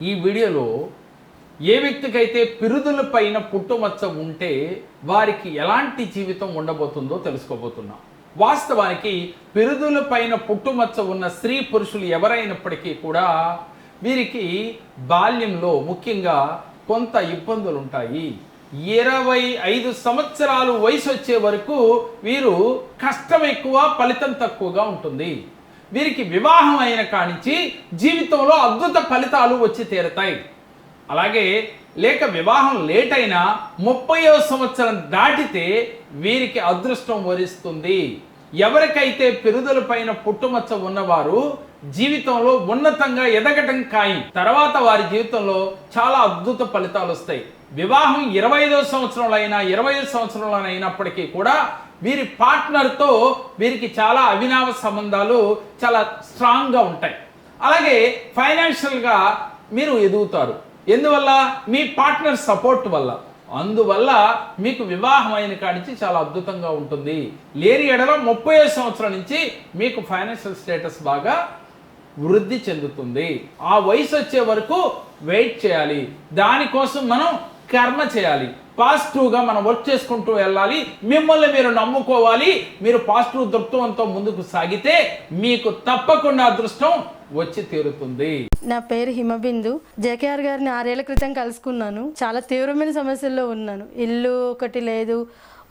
ఈ వీడియోలో ఏ వ్యక్తికైతే పిరుదుల పైన పుట్టుమచ్చ ఉంటే వారికి ఎలాంటి జీవితం ఉండబోతుందో తెలుసుకోబోతున్నాం. వాస్తవానికి పిరుదుల పైన పుట్టుమచ్చ ఉన్న స్త్రీ పురుషులు ఎవరైనప్పటికీ కూడా వీరికి బాల్యంలో ముఖ్యంగా కొంత ఇబ్బందులు ఉంటాయి. 25 సంవత్సరాలు వయసు వచ్చే వరకు వీరు కష్టం ఎక్కువ, ఫలితం తక్కువగా ఉంటుంది. వీరికి వివాహం అయిన కానించి జీవితంలో అద్భుత ఫలితాలు వచ్చి తీరతాయి. అలాగే లేక వివాహం లేట్ అయినా 30వ సంవత్సరం దాటితే వీరికి అదృష్టం వరిస్తుంది. ఎవరికైతే పిరుదుల పైన పుట్టుమచ్చ ఉన్నవారు జీవితంలో ఉన్నతంగా ఎదగటం ఖాయం. తర్వాత వారి జీవితంలో చాలా అద్భుత ఫలితాలు వస్తాయి. వివాహం 25వ సంవత్సరంలో అయినా 20వ సంవత్సరంలో అయినప్పటికీ కూడా వీరి పార్ట్నర్తో వీరికి చాలా అవినావ సంబంధాలు చాలా స్ట్రాంగ్గా ఉంటాయి. అలాగే ఫైనాన్షియల్గా మీరు ఎదుగుతారు. ఎందువల్ల? మీ పార్ట్నర్ సపోర్ట్ వల్ల. అందువల్ల మీకు వివాహం అయిన కాడికి చాలా అద్భుతంగా ఉంటుంది. లేని ఎడల 30వ సంవత్సరం నుంచి మీకు ఫైనాన్షియల్ స్టేటస్ బాగా వృద్ధి చెందుతుంది. ఆ వయసు వచ్చే వరకు వెయిట్ చేయాలి. దానికోసం మనం కర్మ చేయాలి. పాజిటివ్గా మనం వర్క్ చేసుకుంటూ వెళ్ళాలి. మిమ్మల్ని మీరు నమ్ముకోవాలి. మీరు పాజిటివ్ దృక్పథంతో ముందుకు సాగితే మీకు తప్పకుండా అదృష్టం వచ్చి తీరుతుంది. నా పేరు హిమబిందు. జేకేఆర్ గారిని 6 ఏళ్ల క్రితం కలుసుకున్నాను. చాలా తీవ్రమైన సమస్యల్లో ఉన్నాను. ఇల్లు ఒకటి లేదు,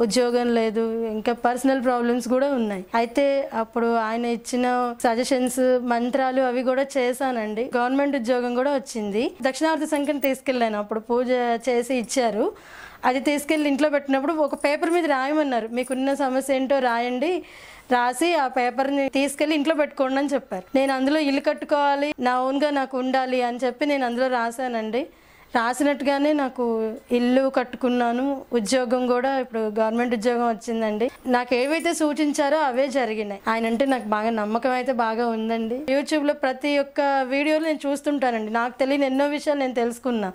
ఉద్యోగం లేదు, ఇంకా పర్సనల్ ప్రాబ్లమ్స్ కూడా ఉన్నాయి. అయితే అప్పుడు ఆయన ఇచ్చిన సజెషన్స్, మంత్రాలు అవి కూడా చేశానండి. గవర్నమెంట్ ఉద్యోగం కూడా వచ్చింది. దక్షిణావర్తి సంఖ్యను తీసుకెళ్ళాను. అప్పుడు పూజ చేసి ఇచ్చారు. అది తీసుకెళ్ళి ఇంట్లో పెట్టినప్పుడు ఒక పేపర్ మీద రాయమన్నారు. మీకున్న సమస్య ఏంటో రాయండి, రాసి ఆ పేపర్ని తీసుకెళ్ళి ఇంట్లో పెట్టుకోండి అని చెప్పారు. నేను అందులో ఇల్లు కట్టుకోవాలి, నా ఓన్గా నాకు ఉండాలి అని చెప్పి నేను అందులో రాశానండి. రాసినట్టుగానే నాకు ఇల్లు కట్టుకున్నాను. ఉద్యోగం కూడా ఇప్పుడు గవర్నమెంట్ ఉద్యోగం వచ్చిందండి. నాకు ఏవైతే సూచించారో అవే జరిగినాయి. ఆయన అంటే నాకు బాగా నమ్మకం అయితే బాగా ఉందండి. యూట్యూబ్లో ప్రతి ఒక్క వీడియోలు నేను చూస్తుంటానండి. నాకు తెలియని ఎన్నో విషయాలు నేను తెలుసుకున్నా.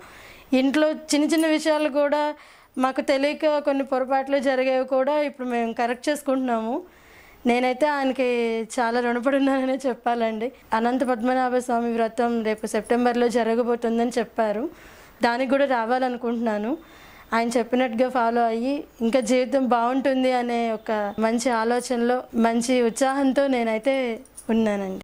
ఇంట్లో చిన్న చిన్న విషయాలు కూడా మాకు తెలియక కొన్ని పొరపాట్లు జరిగేవి కూడా ఇప్పుడు మేము కరెక్ట్ చేసుకుంటున్నాము. నేనైతే ఆయనకి చాలా రుణపడి ఉన్నాననే చెప్పాలండి. అనంత పద్మనాభ స్వామి వ్రతం రేపు సెప్టెంబర్లో జరగబోతుందని చెప్పారు. దానికి కూడా రావాలనుకుంటున్నాను. ఆయన చెప్పినట్టుగా ఫాలో అయ్యి ఇంకా జీవితం బాగుంటుంది అనే ఒక మంచి ఆలోచనలో, మంచి ఉత్సాహంతో నేనైతే ఉన్నానండి.